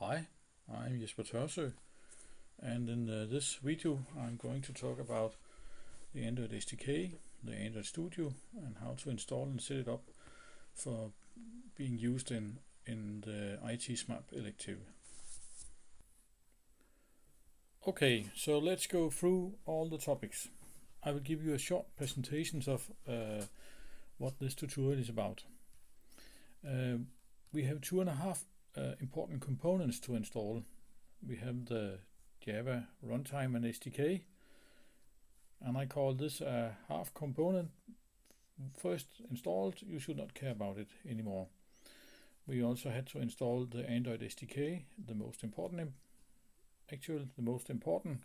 Hi, I'm Jesper Tørsø, and in this video I'm going to talk about the Android SDK, the Android Studio, and how to install and set it up for being used in the ITSMAP elective. Okay, so let's go through all the topics. I will give you a short presentation of what this tutorial is about. We have 2.5 important components to install. We have the Java runtime and SDK, and I call this a half component. First installed, you should not care about it anymore. We also had to install the Android SDK, the most important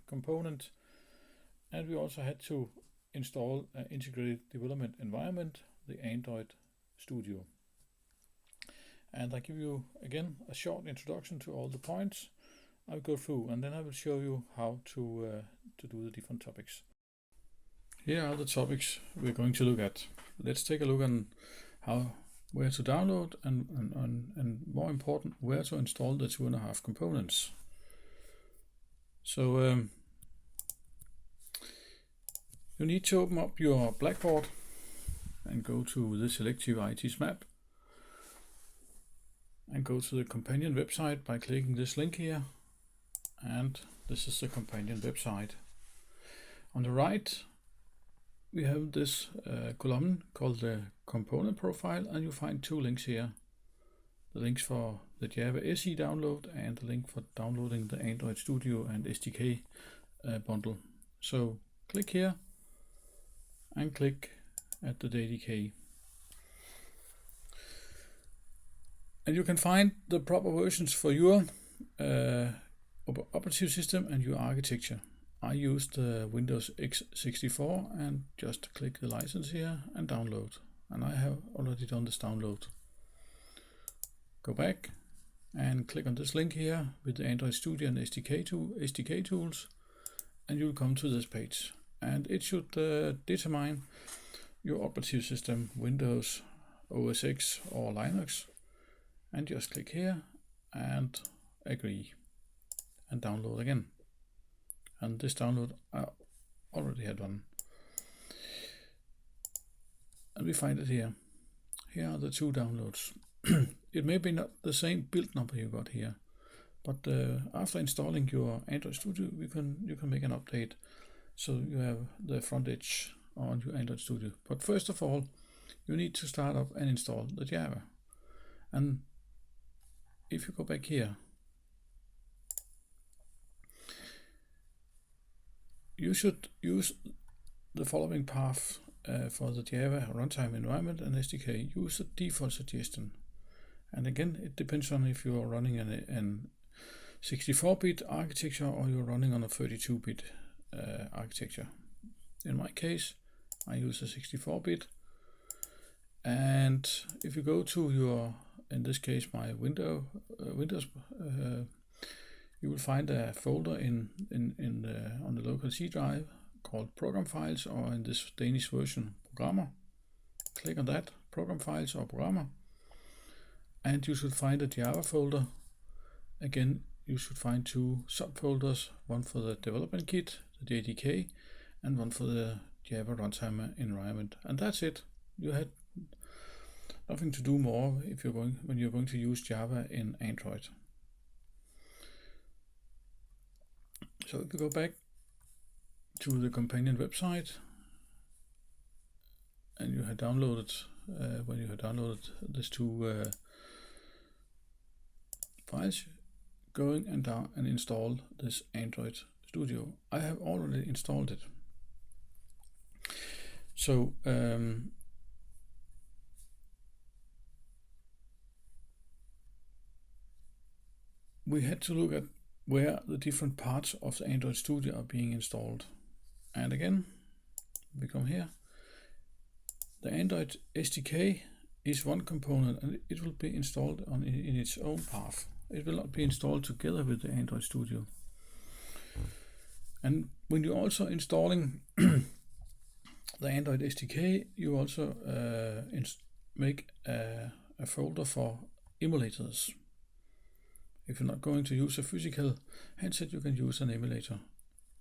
component, and we also had to install an integrated development environment, the Android Studio. And I give you again a short introduction to all the points I'll go through, and then I will show you how to do the different topics. Here are the topics we're going to look at. Let's take a look on where to download and more important, where to install the 2.5 components. So you need to open up your Blackboard and go to the selective ITSMAP and go to the companion website by clicking this link here, and this is the companion website. On the right we have this column called the component profile, and you find two links here, the links for the Java SE download and the link for downloading the Android Studio and SDK bundle. So click here and click at the JDK. And you can find the proper versions for your operative system and your architecture. I used Windows x64 and just click the license here and download. And I have already done this download. Go back and click on this link here with the Android Studio and SDK tools, and you'll come to this page. And it should determine your operative system, Windows, OS X or Linux. And just click here and agree and download again. And this download I already had done. And we find it here. Here are the two downloads. It may be not the same build number you got here, but after installing your Android Studio, you can make an update so you have the front edge on your Android Studio. But first of all, you need to start up and install the Java. And if you go back here, you should use the following path for the Java runtime environment and SDK. Use the default suggestion. And again, it depends on if you are running an 64-bit architecture or you're running on a 32-bit architecture. In my case, I use a 64-bit. And if you go to your, in this case, my Windows, you will find a folder on the local C drive called Program Files, or in this Danish version, Programmer. Click on that, Program Files or Programmer, and you should find a Java folder. Again, you should find two subfolders, one for the development kit, the JDK, and one for the Java runtime environment. And that's it. You had nothing to do more when you're going to use Java in Android. So if you go back to the companion website, and you had downloaded when you had downloaded these two files, going and down and install this Android Studio. I have already installed it. So we had to look at where the different parts of the Android Studio are being installed. And again, we come here. The Android SDK is one component, and it will be installed in its own path. It will not be installed together with the Android Studio. And when you're also installing the Android SDK, you also make a folder for emulators. If you're not going to use a physical handset, you can use an emulator.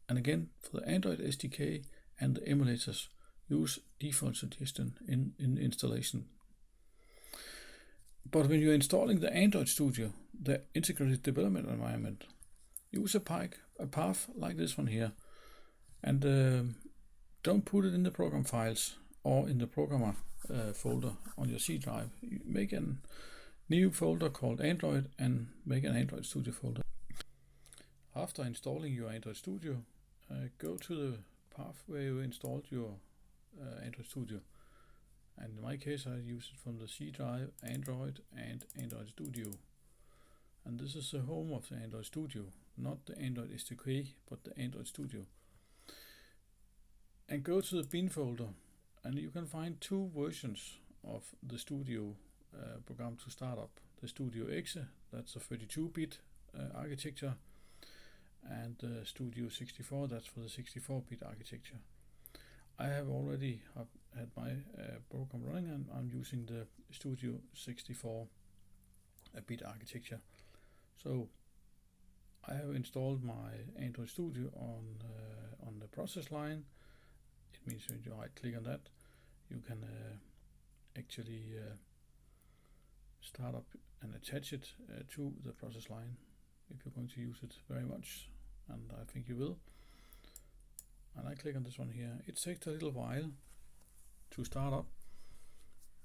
And again, for the Android SDK and the emulators, use default suggestion in installation. But when you're installing the Android Studio, the integrated development environment, use a path like this one here, and don't put it in the program files or in the programmer folder on your C drive. You make a new folder called Android and make an Android Studio folder. After installing your Android Studio, go to the path where you installed your Android Studio. And in my case, I use it from the C drive, Android and Android Studio. And this is the home of the Android Studio, not the Android SDK, but the Android Studio. And go to the bin folder, and you can find two versions of the Studio program to start up. The Studio ASE, that's a 32-bit architecture, and the Studio 64, that's for the 64-bit architecture. I have already had my program running, and I'm using the Studio 64-bit architecture. So I have installed my Android Studio on the process line. It means when you right click on that, you can actually start up and attach it to the process line if you're going to use it very much, and I think you will. And I click on this one here. It takes a little while to start up,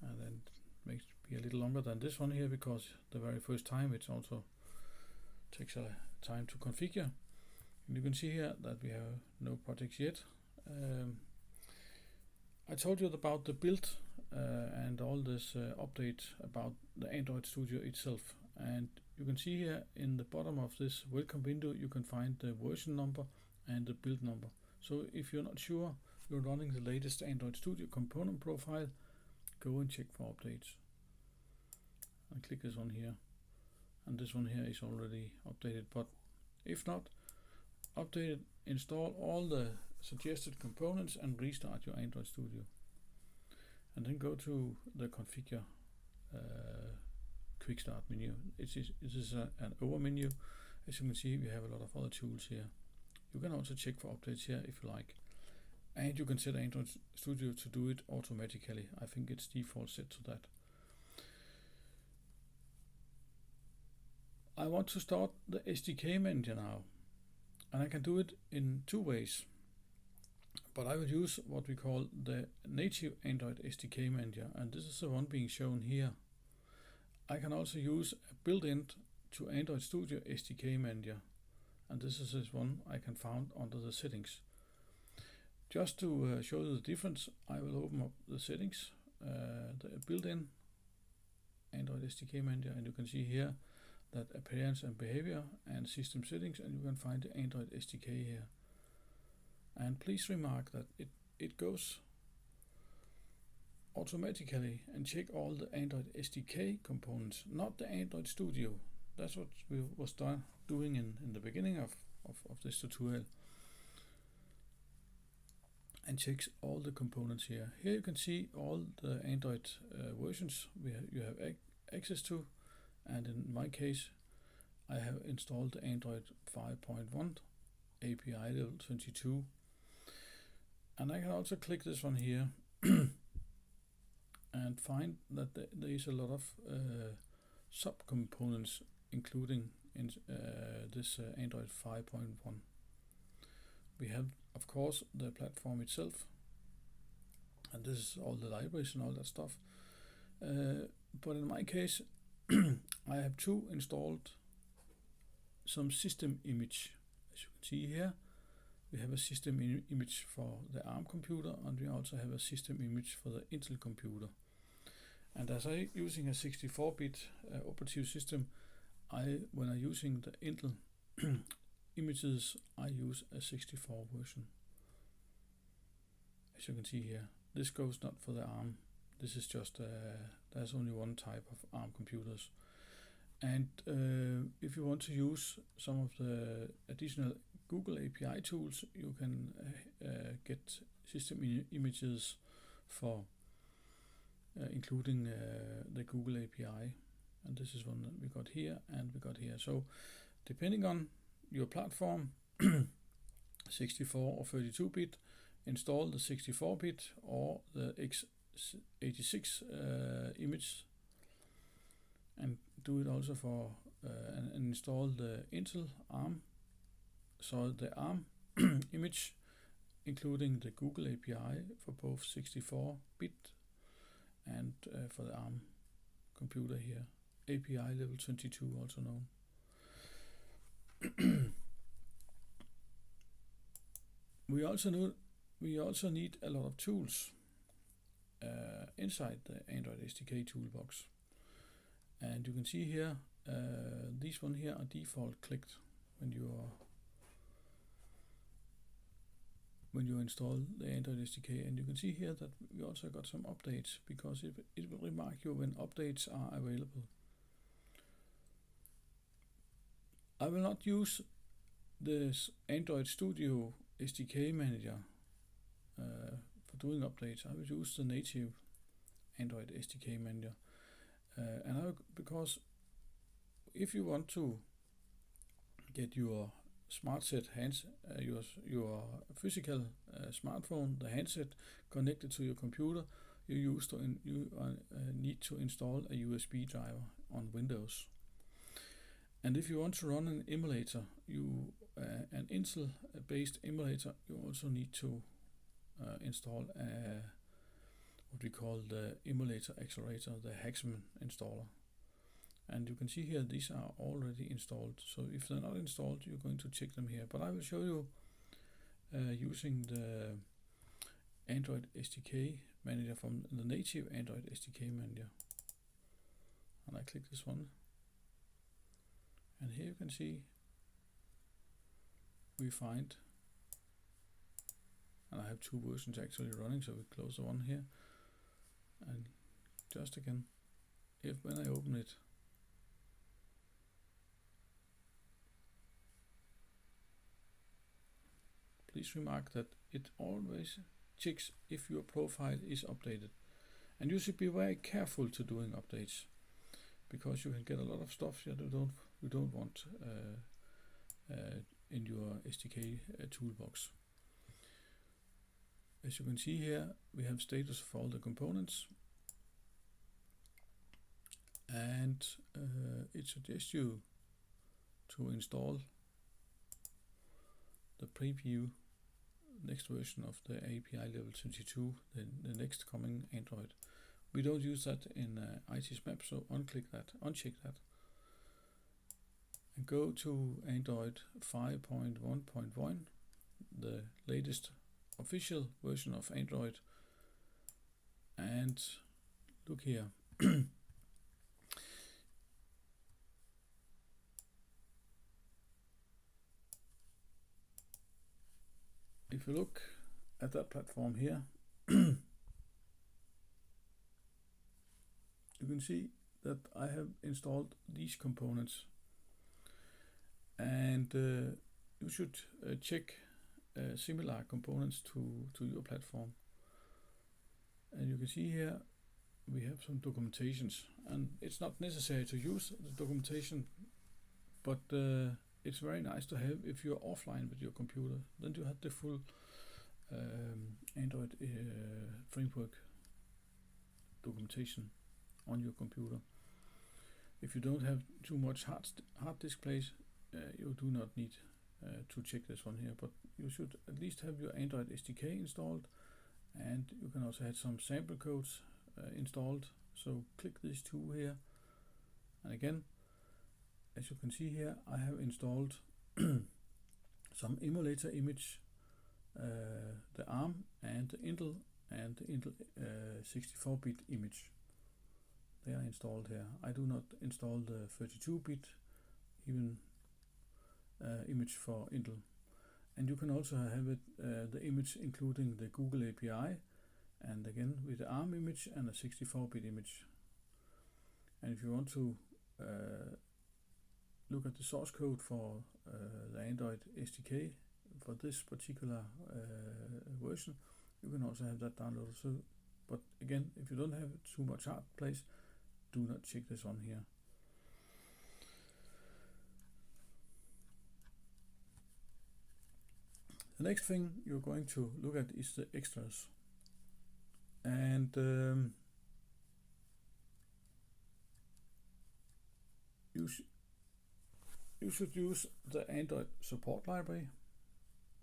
and then it makes it be a little longer than this one here, because the very first time it also takes a time to configure. And you can see here that we have no projects yet. I told you about the build and all this update about the Android Studio itself, and you can see here in the bottom of this welcome window you can find the version number and the build number. So if you're not sure you're running the latest Android Studio component profile, go and check for updates. And click this one here, and this one here is already updated, but if not updated, install all the suggested components and restart your Android Studio. And then go to the configure quick start menu. It is an over menu. As you can see, we have a lot of other tools here. You can also check for updates here if you like, and you can set Android Studio to do it automatically. I think it's default set to that. I want to start the SDK manager now, and I can do it in two ways, but I will use what we call the native Android SDK manager, and this is the one being shown here. I can also use a built-in to Android Studio SDK manager, and this is this one I can find under the settings. Just to show you the difference, I will open up the settings, the built-in Android SDK manager, and you can see here that appearance and behavior and system settings, and you can find the Android SDK here. And please remark that it goes automatically and check all the Android SDK components, not the Android Studio. That's what we was doing in the beginning of this tutorial. And checks all the components here. Here you can see all the Android versions you have access to, and in my case I have installed the Android 5.1 API level 22, and I can also click this one here and find that there is a lot of sub-components including in this Android 5.1. We have, of course, the platform itself, and this is all the libraries and all that stuff. But in my case, I have installed some system image. As you can see here, we have a system image for the ARM computer, and we also have a system image for the Intel computer. And as I'm using a 64-bit operative system, when I'm using the Intel images, I use a 64 version. As you can see here, this goes not for the ARM. This is just there's only one type of ARM computers. And if you want to use some of the additional Google API tools, you can get system images for including the Google API. and this is one that we got here and we got here. So depending on your platform, 64 or 32-bit, install the 64-bit or the x86 image, and do it also for and install the Intel ARM, so the ARM image, including the Google API for both 64-bit and for the ARM computer here, API level 22 also known. We also need a lot of tools inside the Android SDK toolbox, and you can see here these one here are default clicked when you install the Android SDK, and you can see here that we also got some updates, because it will remark you when updates are available. I will not use this Android Studio SDK manager for doing updates. I will use the native Android SDK manager, because if you want to get your smart set your physical smartphone, the handset, connected to your computer, you need to install a USB driver on Windows. And if you want to run an emulator, an Intel-based emulator, you also need to install what we call the emulator accelerator, the Hexagon installer. And you can see here these are already installed. So if they're not installed, you're going to check them here. But I will show you using the Android SDK manager from the native Android SDK manager. And I click this one. And here you can see we find, and I have two versions actually running, so we close the one here. And just again, when I open it, please remark that it always checks if your profile is updated. And you should be very careful to doing updates, because you can get a lot of stuff that you don't want in your SDK toolbox. As you can see here, we have status of all the components, and it suggests you to install the preview next version of the API level 22, the next coming Android. We don't use that in ITSMAP, so uncheck that, and go to Android 5.1.1, the latest official version of Android, and look here. If you look at that platform here, you can see that I have installed these components, and you should check similar components to your platform. And you can see here we have some documentations, and it's not necessary to use the documentation, but it's very nice to have if you're offline with your computer. Then you have the full Android framework documentation on your computer. If you don't have too much hard disk space, you do not need to check this one here, but you should at least have your Android SDK installed, and you can also have some sample codes installed. So click these two here, and again, as you can see here, I have installed some emulator image, the ARM and the Intel 64-bit image. They are installed here. I do not install the 32-bit image for Intel. And you can also have it the image including the Google API, and again with the ARM image and a 64-bit image. And if you want to look at the source code for the Android SDK for this particular version, you can also have that downloaded. So, but again, if you don't have too much hard place, do not check this on here. The next thing you're going to look at is the extras. And you should use the Android support library.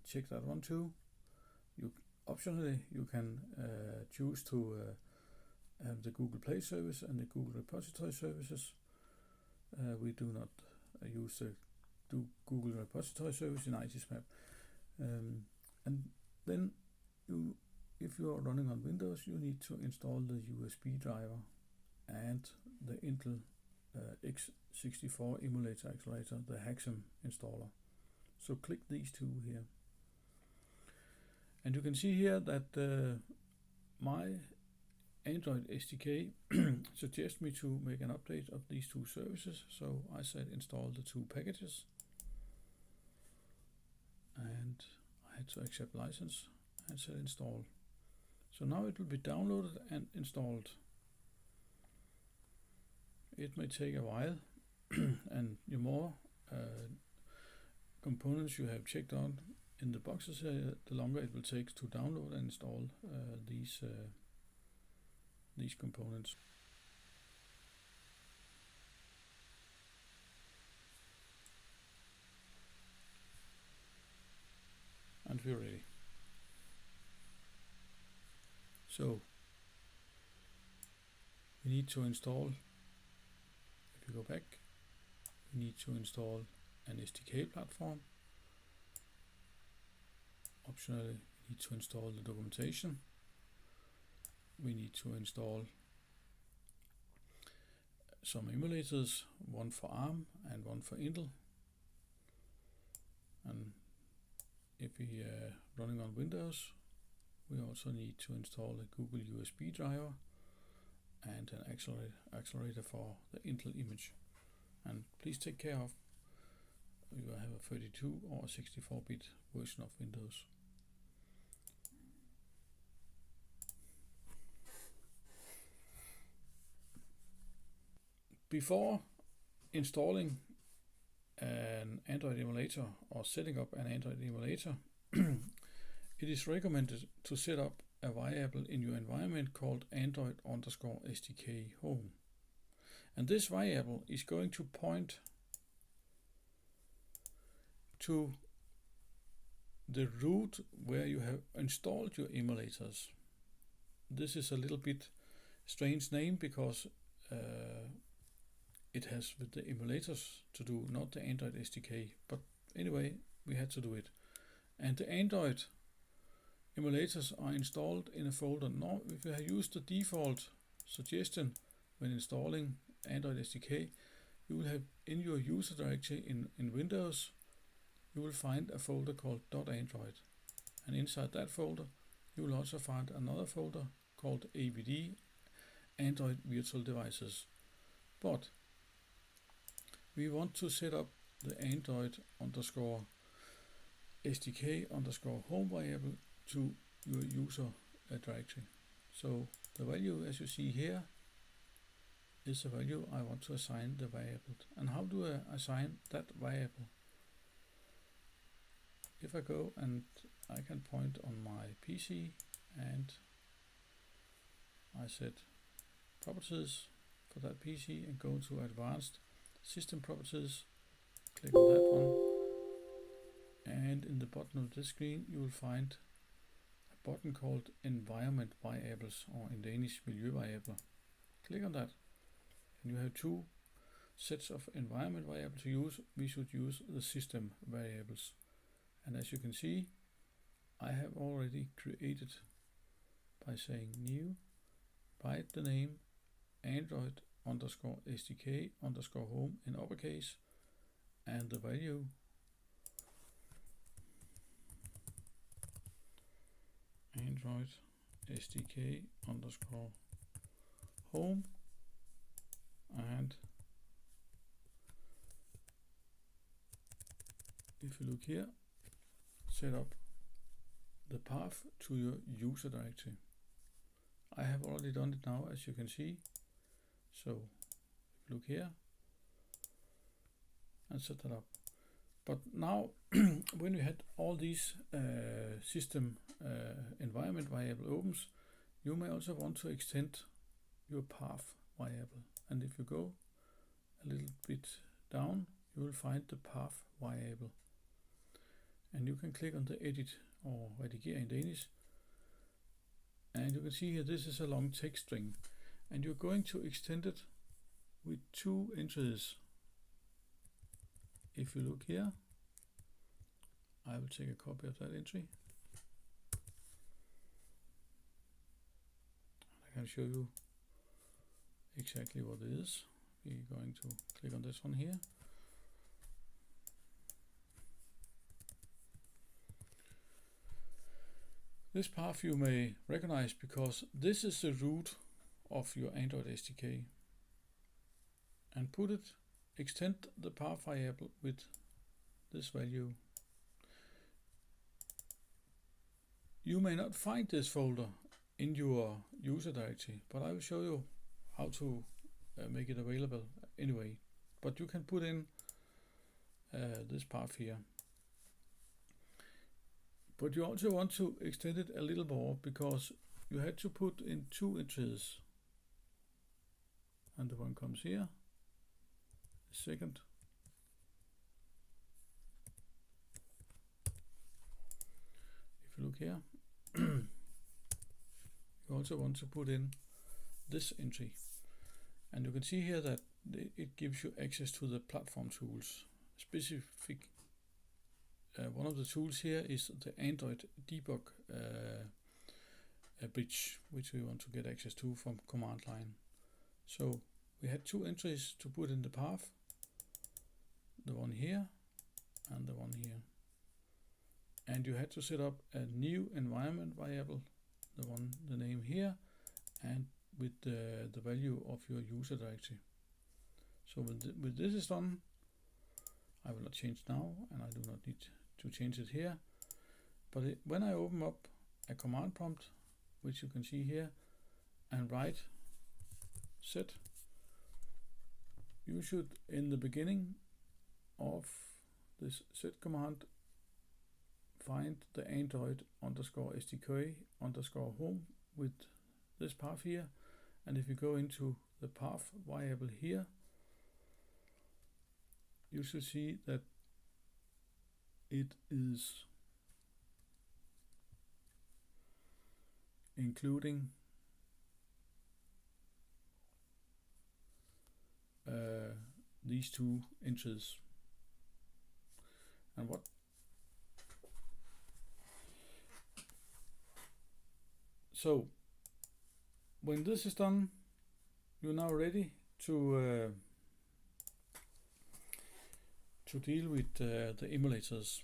Check that one too. Optionally, you can choose to have the Google Play service and the Google Repository services. We do not use the Google Repository service in ITSMAP. And then if you are running on Windows, you need to install the USB driver and the Intel x64 emulator accelerator, the HAXM installer. So click these two here. And you can see here that my Android SDK suggests me to make an update of these two services. So I said install the two packages. And I had to accept license and said install. So now it will be downloaded and installed. It may take a while, and the more components you have checked on in the boxes here, the longer it will take to download and install these components. And we're ready. So we need to install, if you go back, we need to install an SDK platform. Optionally, we need to install the documentation. We need to install some emulators, one for ARM and one for Intel. And if we are running on Windows, we also need to install a Google USB driver and an accelerator for the Intel image. And please take care of you have a 32 or 64-bit version of Windows. Before installing an Android emulator or setting up an Android emulator, it is recommended to set up a variable in your environment called Android_SDK home. And this variable is going to point to the root where you have installed your emulators. This is a little bit strange name because it has with the emulators to do, not the Android SDK. But anyway, we had to do it. And the Android emulators are installed in a folder. Now, if you have used the default suggestion when installing Android SDK, you will have in your user directory in Windows, you will find a folder called .android. And inside that folder, you will also find another folder called AVD, Android Virtual Devices. But we want to set up the Android_SDK_home variable to your user directory. So the value, as you see here, is the value I want to assign the variable. And how do I assign that variable? If I go and I can point on my PC and I set properties for that PC and go to advanced system properties, click on that one, and in the bottom of the screen you will find a button called environment variables, or in Danish miljøvariabler. Click on that and you have two sets of environment variables to use. We should use the system variables. And as you can see, I have already created by saying new, write the name Android_SDK_home in uppercase and the value Android_SDK_home, and if you look here, set up the path to your user directory. I have already done it now, as you can see. So if you look here and set that up, But now, when we had all these system environment variable opens, you may also want to extend your path variable. And if you go a little bit down, you will find the path variable. And you can click on the edit or redigere in Danish. And you can see here, this is a long text string. And you're going to extend it with 2 entries. If you look here, I will take a copy of that entry. I can show you exactly what it is. We're going to click on this one here. This path you may recognize because this is the root of your Android SDK. And extend the path variable with this value. You may not find this folder in your user directory, but I will show you how to make it available anyway. But you can put in this path here. But you also want to extend it a little more because you had to put in 2 entries. And the one comes here. The second. If you look here, you also want to put in this entry. And you can see here that it gives you access to the platform tools. Specific. One of the tools here is the Android debug bridge, which we want to get access to from command line. So we had 2 entries to put in the path, the one here and the one here. And you had to set up a new environment variable, the name here, and with the value of your user directory. So with this is done, I will not change now, and I do not need to change it here. But when I open up a command prompt, which you can see here, and write set, you should in the beginning of this set command find the Android _SDK _home with this path here. And if you go into the path variable here, you should see that it is including these 2 entries. And so when this is done, you're now ready to deal with the emulators.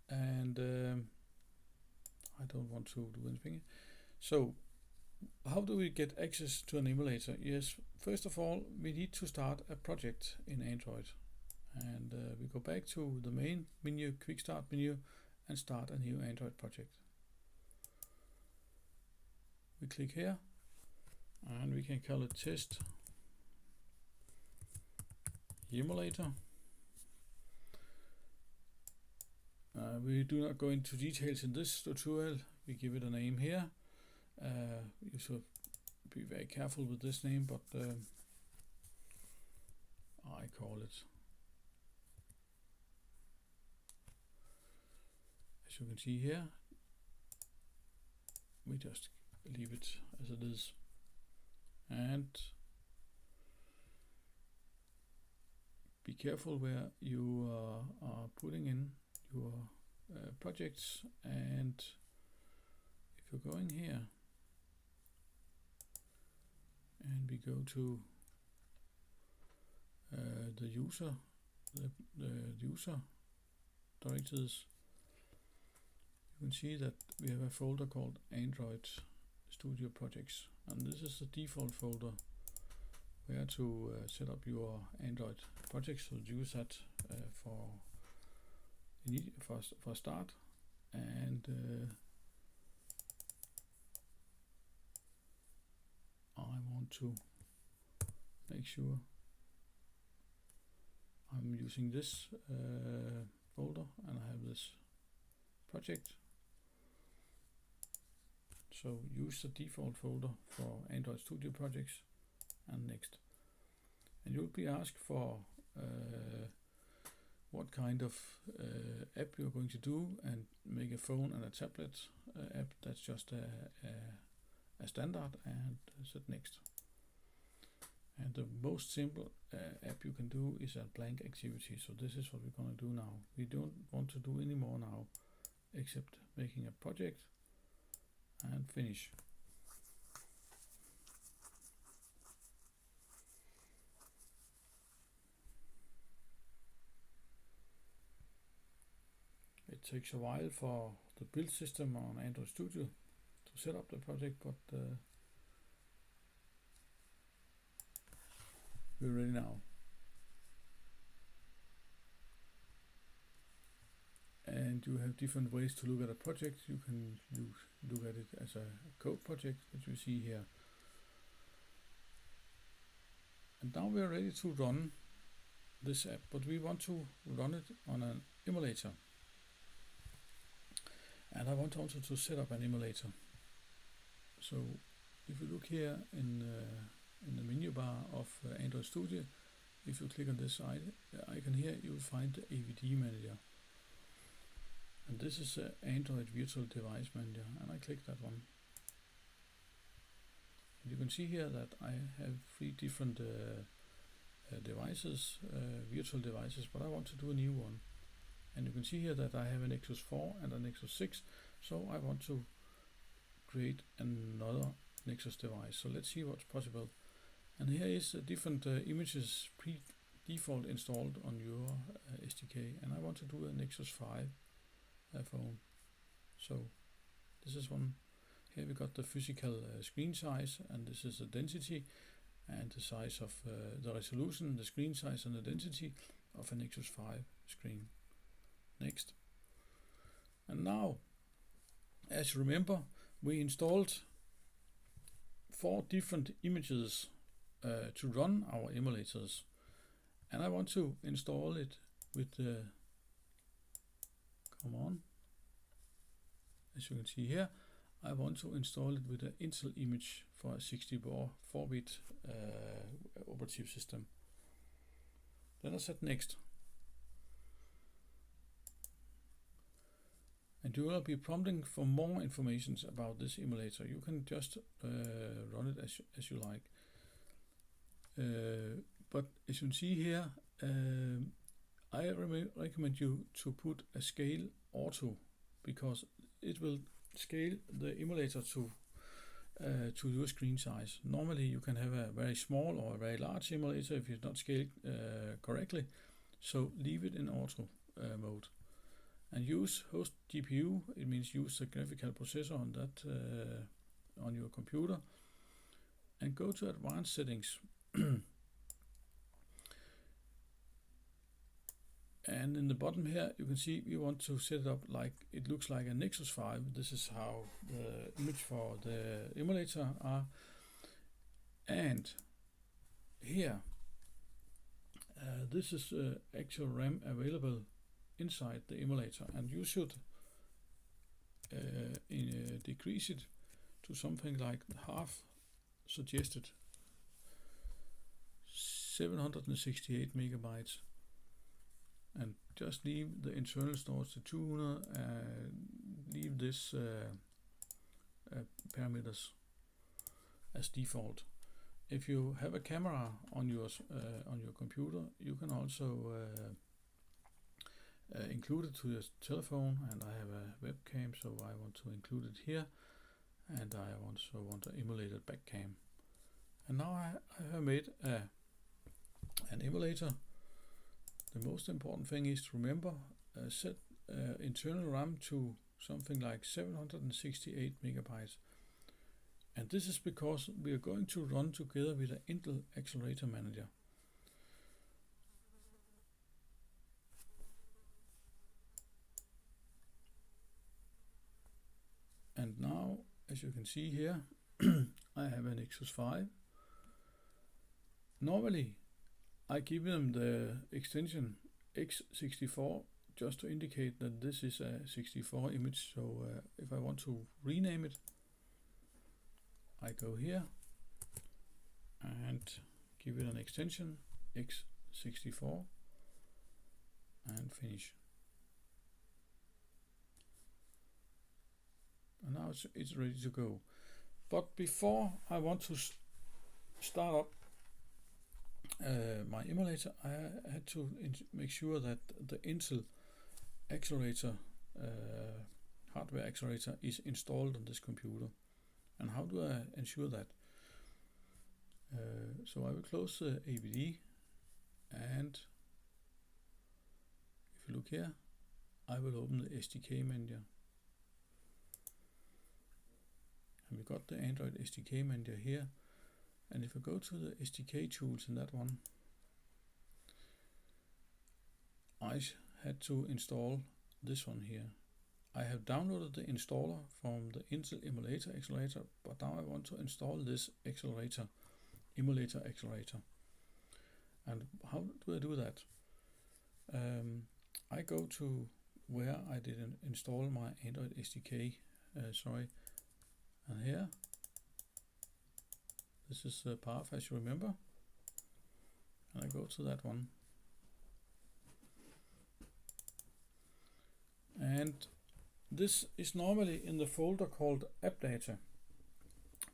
And I don't want to do anything. So how do we get access to an emulator? Yes, first of all, we need to start a project in Android. And we go back to the main menu, quick start menu, and start a new Android project. We click here, and we can call it test emulator. We do not go into details in this tutorial. We give it a name here. You should be very careful with this name, but I call it, as you can see here, we just leave it as it is. And be careful where you are putting in your projects. And if you're going here and we go to the user directives, you can see that we have a folder called Android Studio Projects, and this is the default folder where to set up your Android projects. So use that for start. And I want to make sure I'm using this folder, and I have this project. So use the default folder for Android Studio projects, and next. And you'll be asked for what kind of app you're going to do, and make a phone and a tablet app. That's just a standard, and set next. And the most simple app you can do is a blank activity. So this is what we're going to do now. We don't want to do any more now, except making a project and finish. It takes a while for the build system on Android Studio to set up the project, but we're ready now. And you have different ways to look at a project. You can look at it as a code project, which you see here. And now we are ready to run this app, but we want to run it on an emulator. And I want also to set up an emulator. So if you look here in the menu bar of Android Studio, if you click on this icon here, you will find the AVD manager. And this is the Android Virtual Device Manager, and I click that one. And you can see here that I have 3 different devices, virtual devices, but I want to do a new one. And you can see here that I have a Nexus 4 and a Nexus 6, so I want to create another Nexus device. So let's see what's possible. And here is different images pre-default installed on your SDK, and I want to do a Nexus 5 phone. So this is one. Here we got the physical screen size, and this is the density and the size of the resolution, the screen size and the density of a Nexus 5 screen. Next. And now, as you remember, we installed 4 different images to run our emulators, and I want to install it with the as you can see here, I want to install it with an Intel image for a 64-bit operative system. Then I set next. And you will be prompting for more information about this emulator. You can just run it as you like. But as you can see here, I recommend you to put a scale auto, because it will scale the emulator to your screen size. Normally you can have a very small or a very large emulator if it's not scaled correctly, so leave it in auto mode. And use host GPU, it means use the graphical processor on that on your computer, and go to advanced settings. And in the bottom here, you can see we want to set it up like it looks like a Nexus 5. This is how the image for the emulator are. And here, this is actual RAM available inside the emulator, and you should decrease it to something like half suggested, 768 megabytes. And just leave the internal storage to 200 and leave this parameters as default. If you have a camera on your computer, you can also include it to your telephone, and I have a webcam, so I want to include it here, and I also want to emulate a backcam. And now I have made an emulator. The most important thing is to remember set internal RAM to something like 768 megabytes. And this is because we are going to run together with the Intel Accelerator Manager. And now, as you can see here, I have an Nexus 5. Normally, I give them the extension x64 just to indicate that this is a 64 image. So if I want to rename it, I go here and give it an extension x64 and finish. And now it's ready to go. But before I want to start up my emulator, I had to make sure that the Intel accelerator, hardware accelerator, is installed on this computer. And how do I ensure that? So I will close the AVD, and if you look here, I will open the SDK manager. And we got the Android SDK manager here. And if I go to the SDK tools in that one, I had to install this one here. I have downloaded the installer from the Intel emulator accelerator, but now I want to install this emulator accelerator. And how do I do that? I go to where I didn't install my Android SDK, and here, this is the path as you remember, and I go to that one. And this is normally in the folder called app data,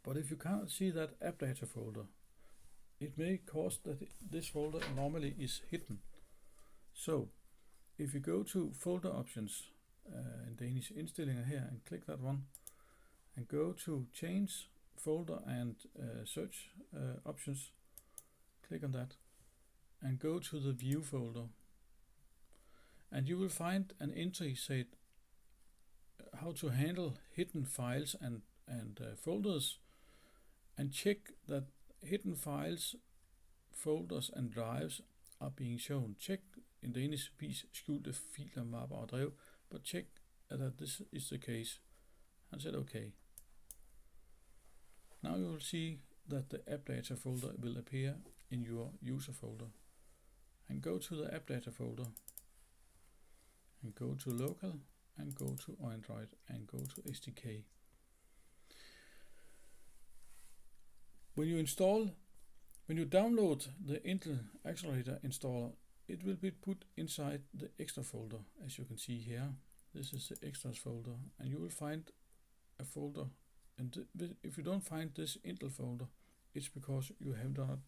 but if you can't see that app data folder, it may cause that this folder normally is hidden. So if you go to folder options in Danish indstillinger here and click that one and go to change folder and search options, click on that and go to the view folder, and you will find an entry said how to handle hidden files and folders, and check that hidden files, folders and drives are being shown. Check in Danish vis skjulte filer, mapper og drev, but check that this is the case, and said okay. Now you will see that the app data folder will appear in your user folder, and go to the app data folder and go to local and go to Android and go to SDK. When you download the Intel Accelerator installer, it will be put inside the extra folder, as you can see here. This is the extras folder, and you will find a folder. And if you don't find this Intel folder, it's because you have not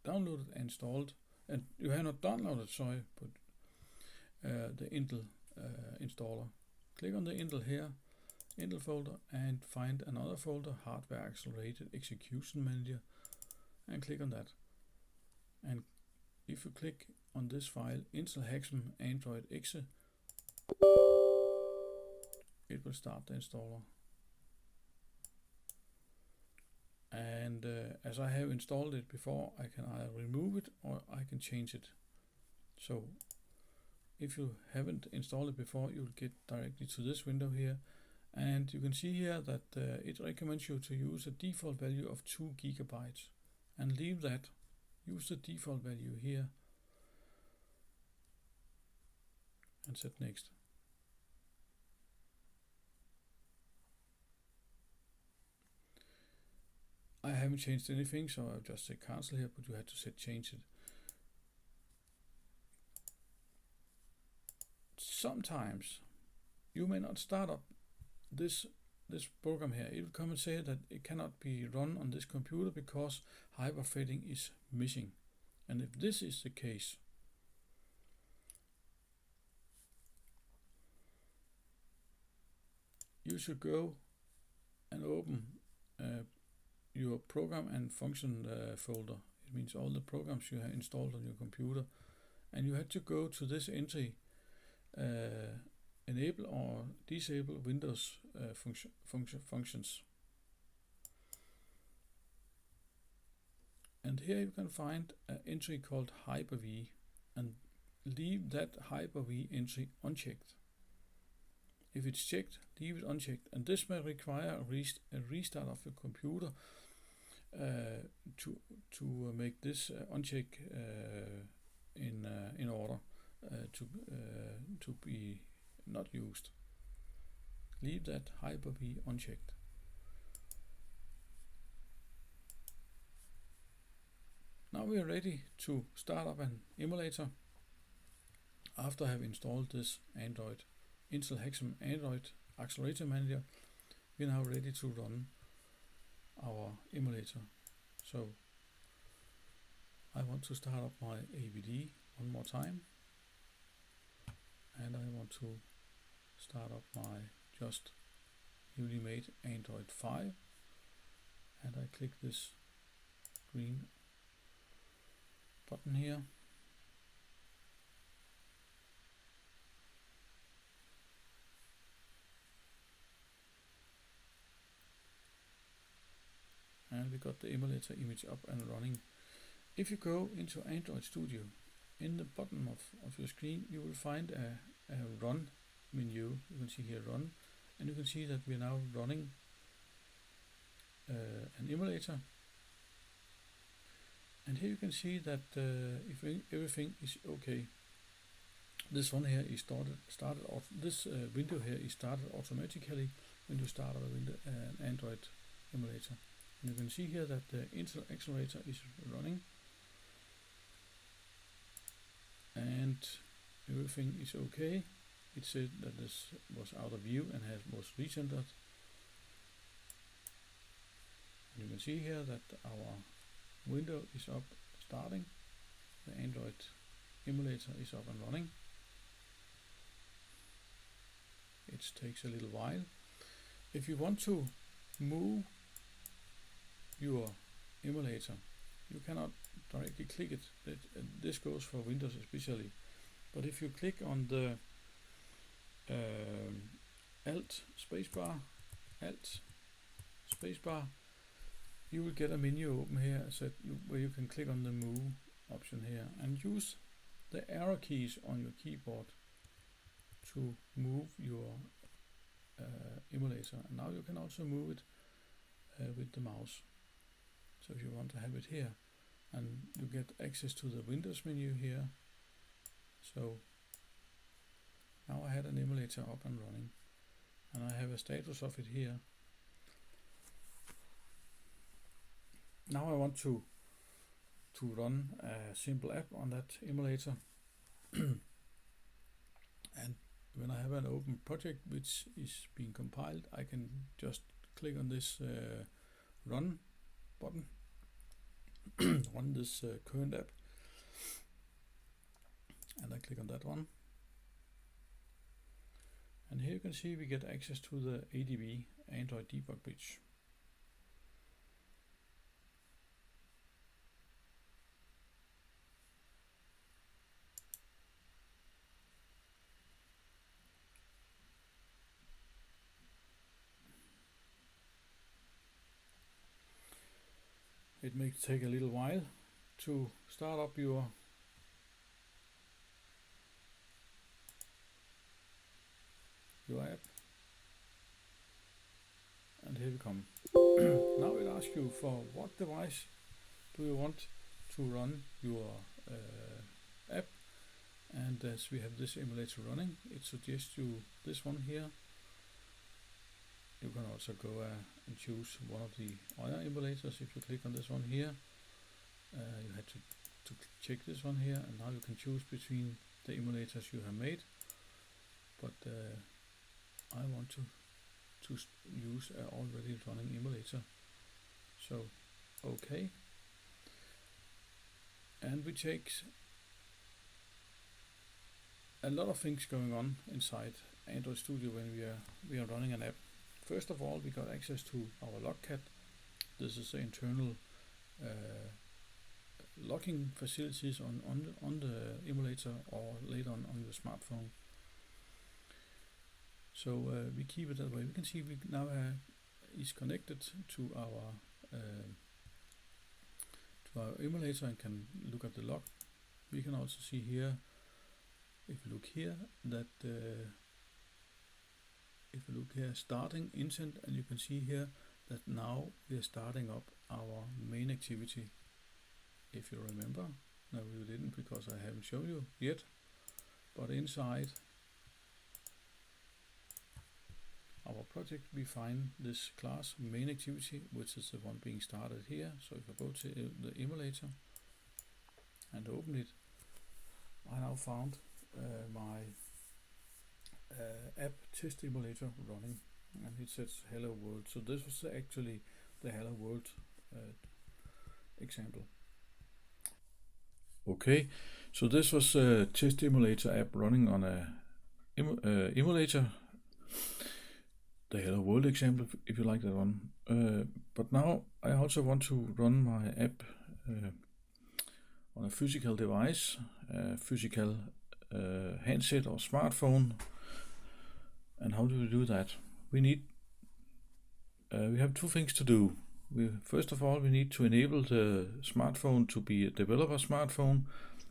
downloaded and installed, and you have not downloaded, the Intel installer. Click on the Intel here, Intel folder, and find another folder, Hardware Accelerated Execution Manager, and click on that. And if you click on this file, Intel Hexam Android Exe, it will start the installer. And as I have installed it before, I can either remove it or I can change it. So if you haven't installed it before, you'll get directly to this window here, and you can see here that it recommends you to use a default value of 2 gigabytes, and leave that. Use the default value here and set next. I haven't changed anything, so I'll just say cancel here, but you had to set change it. Sometimes you may not start up this program here. It will come and say that it cannot be run on this computer because hyperthreading is missing. And if this is the case, you should go and open your program and function folder. It means all the programs you have installed on your computer, and you have to go to this entry, enable or disable Windows functions. And here you can find an entry called Hyper-V, and leave that Hyper-V entry unchecked. If it's checked, leave it unchecked, and this may require a restart of your computer to make this uncheck in order to be not used. Leave that Hyper-V unchecked. Now we are ready to start up an emulator. After I have installed this Intel Hexam Android Accelerator Manager, we are now ready to run our emulator. So I want to start up my AVD one more time, and I want to start up my just newly made Android 5, and I click this green button here. And we got the emulator image up and running. If you go into Android Studio, in the bottom of your screen you will find a run menu. You can see here run, and you can see that we are now running an emulator. And here you can see that if everything is okay, this one here is started off. This window here is started automatically when you start an Android emulator. And you can see here that the Intel Accelerator is running, and everything is okay. It said that this was out of view and was recentered. And you can see here that our window is up starting. The Android emulator is up and running. It takes a little while. If you want to move your emulator, you cannot directly click it. This goes for Windows especially. But if you click on the Alt spacebar, you will get a menu open here where you can click on the move option here and use the arrow keys on your keyboard to move your emulator. And now you can also move it with the mouse. So if you want to have it here, and you get access to the Windows menu here. So now I had an emulator up and running, and I have a status of it here. Now I want to run a simple app on that emulator. And when I have an open project which is being compiled, I can just click on this run button, run this current app, and I click on that one. And here you can see we get access to the ADB Android Debug Bridge. It may take a little while to start up your app. And here we come. Now it asks you for what device do you want to run your app. And as we have this emulator running, it suggests you this one here. You can also go and choose one of the other emulators. If you click on this one here, you had to check this one here, and now you can choose between the emulators you have made. But I want to use an already running emulator. So okay. And we take a lot of things going on inside Android Studio when we are running an app. First of all, we got access to our logcat. This is the internal logging facilities on the emulator or later on your smartphone. So we keep it that way. We can see we now is connected to our emulator and can look at the log. We can also see here, if you look here, that if you look here, starting intent, and you can see here that now we are starting up our main activity. If you remember, no, you didn't, because I haven't shown you yet. but inside our project we find this class main activity, which is the one being started here. So if I go to the emulator and open it, I now found my app test emulator running, and it says hello world. So this was actually the hello world example. Okay, so this was a test emulator app running on a emulator, the hello world example, if you like that one. But now I also want to run my app on a physical device, physical handset or smartphone. And how do we do that? We have two things to do. First of all, we need to enable the smartphone to be a developer smartphone,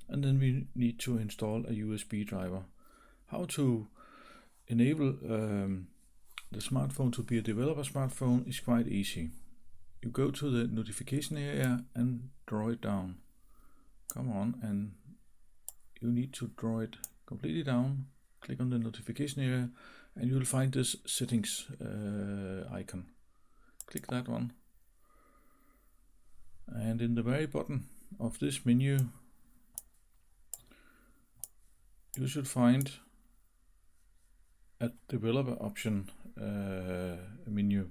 and then we need to install a USB driver. How to enable the smartphone to be a developer smartphone is quite easy. You go to the notification area and draw it down. Come on, and you need to draw it completely down. Click on the notification area and you will find this settings icon. Click that one. And in the very bottom of this menu, you should find a developer option menu.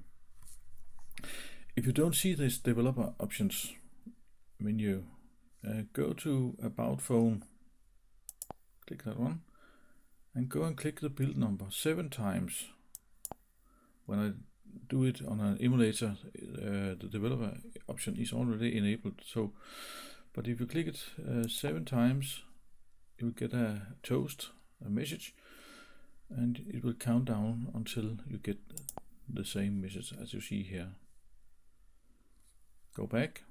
If you don't see this developer options menu, go to About Phone, click that one, and go and click the build number 7 times. When I do it on an emulator, the developer option is already enabled. So, but if you click it 7 times, you will get a toast, a message, and it will count down until you get the same message as you see here. Go back.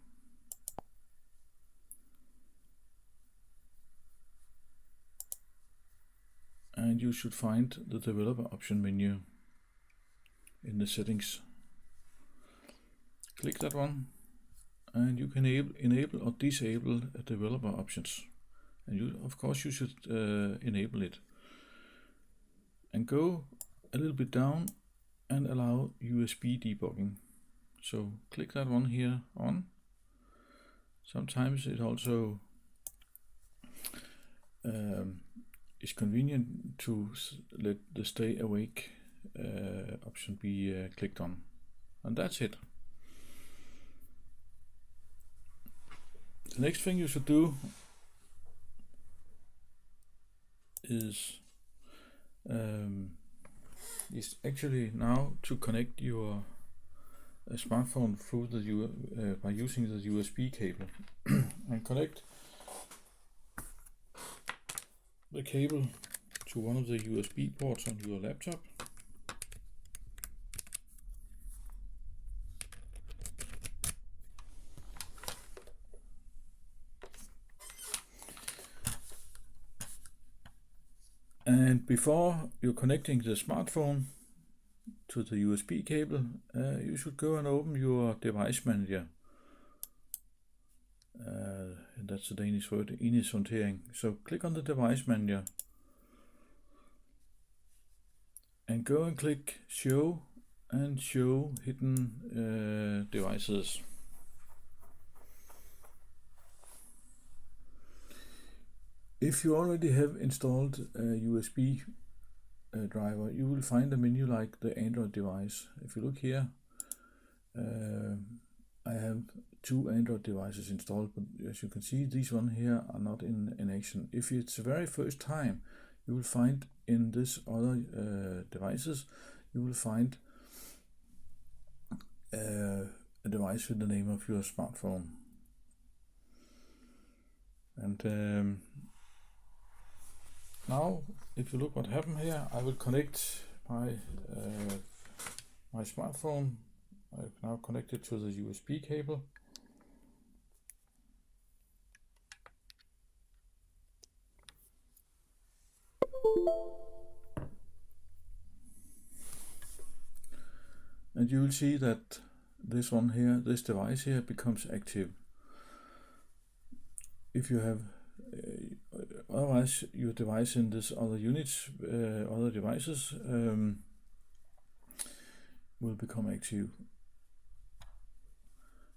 And you should find the developer option menu in the settings. Click that one, and you can enable or disable developer options. And of course you should enable it. And go a little bit down and allow USB debugging. So click that one here on. Sometimes it also is convenient to let the stay awake option be clicked on. And that's it. The next thing you should do is actually now to connect your smartphone through the by using the USB cable and connect the cable to one of the USB ports on your laptop. And before you're connecting the smartphone to the USB cable, you should go and open your device manager. That's the Danish word, enhedshåndtering. So click on the device manager and go and click show and show hidden devices. If you already have installed a USB driver, you will find a menu like the Android device. If you look here, I have 2 Android devices installed, but as you can see, these one here are not in action. If it's the very first time, you will find in this other devices, you will find a device with the name of your smartphone. And now, if you look what happened here, I will connect my my smartphone. I've now connected to the USB cable. And you will see that this one here, this device here, becomes active. If you have otherwise your device in this other units, other devices will become active.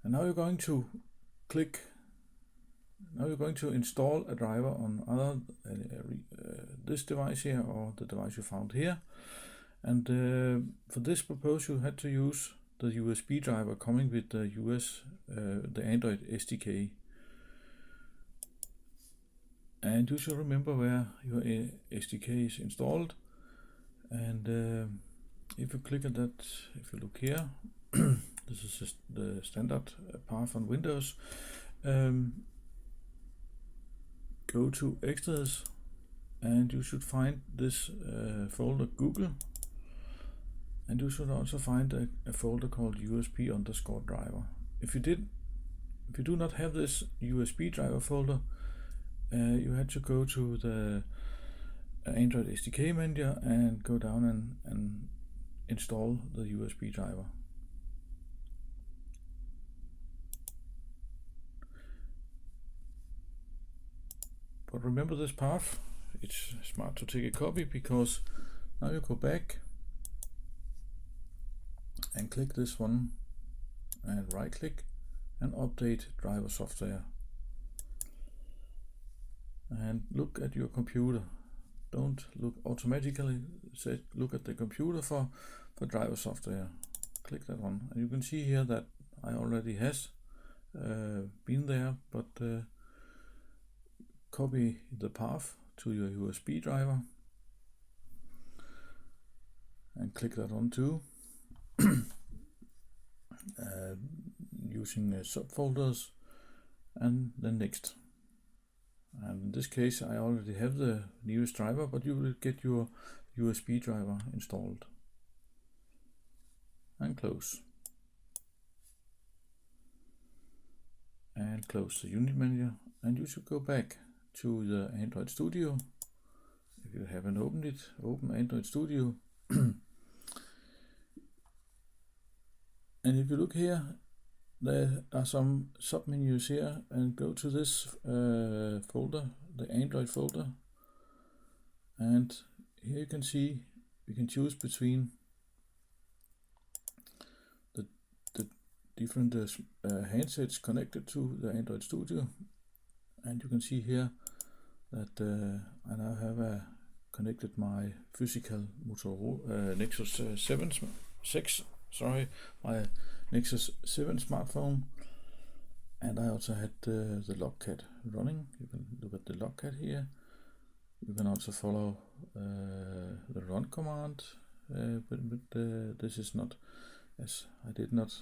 And now you're going to install a driver on either this device here or the device you found here. And for this purpose you had to use the USB driver coming with the the Android SDK. And you should remember where your SDK is installed. And if you click on that, if you look here, this is the standard path on Windows. Go to Extras, and you should find this folder Google, and you should also find a folder called USB_driver. If you do not have this USB driver folder, you had to go to the Android SDK menu and go down and install the USB driver. But remember this path. It's smart to take a copy, because now you go back and click this one and right click and update driver software, and look at your computer. Don't look automatically, look at the computer for driver software. Click that one, and you can see here that I already has been there, but copy the path to your USB driver and click that on too, using subfolders, and then next. And in this case I already have the newest driver, but you will get your USB driver installed. And close. And close the unit menu, and you should go back to the Android Studio. If you haven't opened it, open Android Studio. And if you look here, there are some submenus here, and go to this folder, the Android folder, and here you can see we can choose between the different handsets connected to the Android Studio. And you can see here that I now have connected my physical Motorola Nexus 6, my Nexus 7 smartphone, and I also had the logcat running. You can look at the logcat here. You can also follow the run command, but this is not, as I did not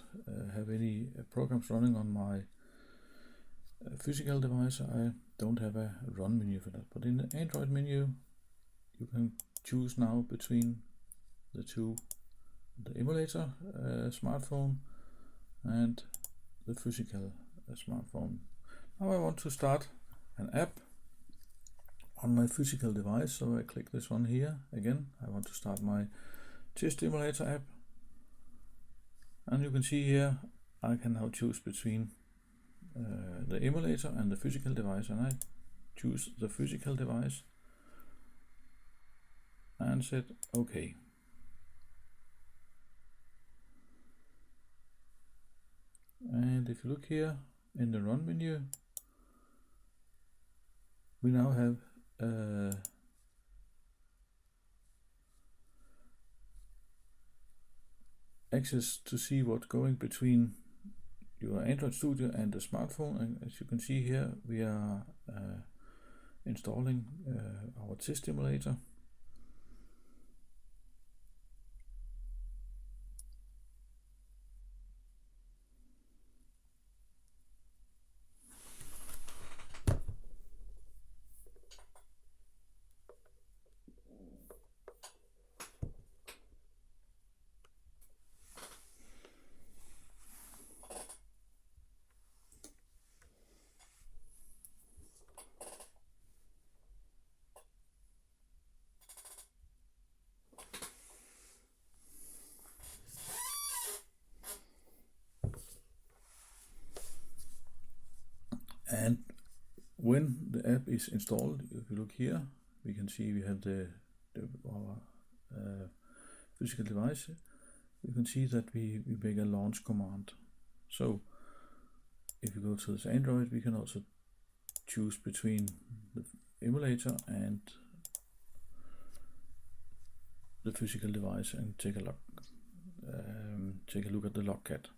have any programs running on my physical device. I don't have a run menu for that, but in the Android menu you can choose now between the two, the emulator smartphone and the physical smartphone. Now I want to start an app on my physical device, so I click this one here again. I want to start my test emulator app, and you can see here I can now choose between the emulator and the physical device, and I choose the physical device and set OK. And if you look here in the run menu, we now have access to see what's going between your Android Studio and the smartphone. And as you can see here, we are installing our test emulator. is installed. If you look here, we can see we have our physical device. You can see that we make a launch command. So if you go to this Android, we can also choose between the emulator and the physical device and take a look at the logcat.